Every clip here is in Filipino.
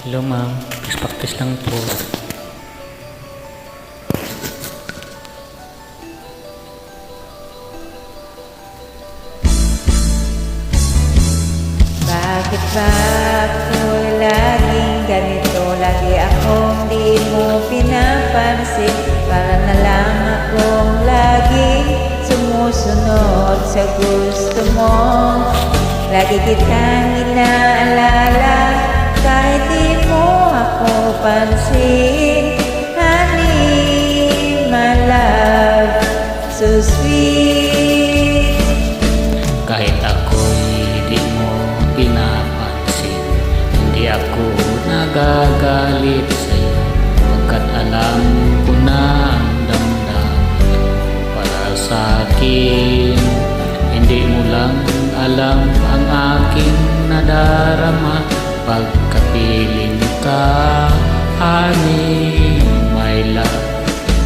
Hello ma'am, practice lang po. Bakit ba ako'y laging ganito? Lagi akong di mo pinapansin. Para na lang akong laging sumusunod sa gusto mo. Lagi kitang inaalala kahit di mo ako pansin. Honey, my love, so sweet. Kahit ako'y di mo pinapansin, hindi ako nagagalit sa'yo, pagkat alam ko na ang damdamin para sa'kin. Hindi mo lang alam ang aking nadarama pagkapiling ka, honey, my love,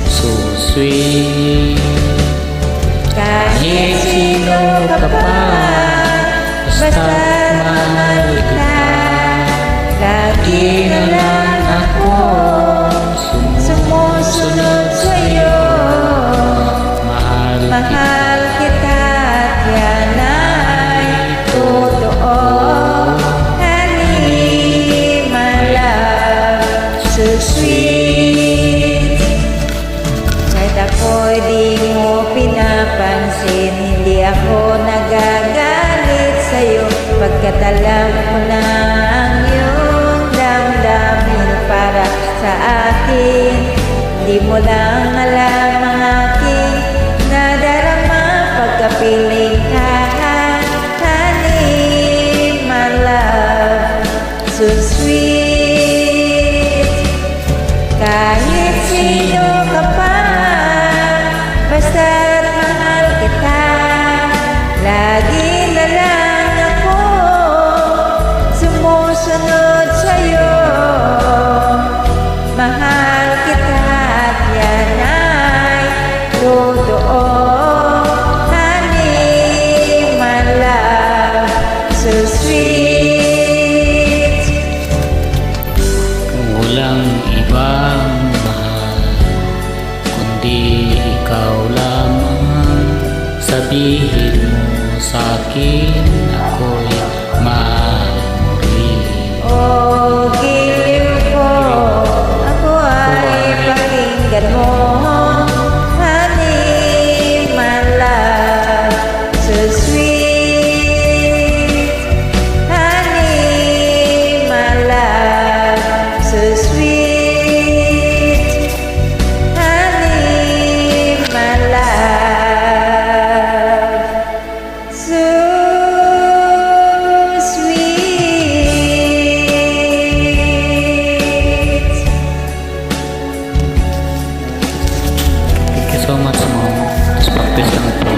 so sweet. Kahit sino ka pa, basta mahal kita. Lagi na lang ako sumusunod sa'yo. Mahal kita at yan ay totoo. Honey, my love, so sweet. Kahit ako'y di mo pinapansin, hindi ako nagagalit sa'yo, pagkat alam ko na ang iyong damdamin para sa akin. Di mo lang alam ang aking nadarama pagkapiling ka. Honey, my love, so sweet. Kahit sino ka pa, basta't mahal kita. Lagi na lang ako sumusunod sa'yo. Mahal kita at yan ay totoo. Honey, my love, so sweet. Walang ibang mahal kundi ikaw lamang. Sabihin mo sa'kin ako'y mahal mo rin. Oh, giliw ko, ako ay pakinggan mo. Honey, my love, so sweet. Honey, my love, so sweet. Honey, my love, so sweet. Thank you so much ma'am. Practice lang po.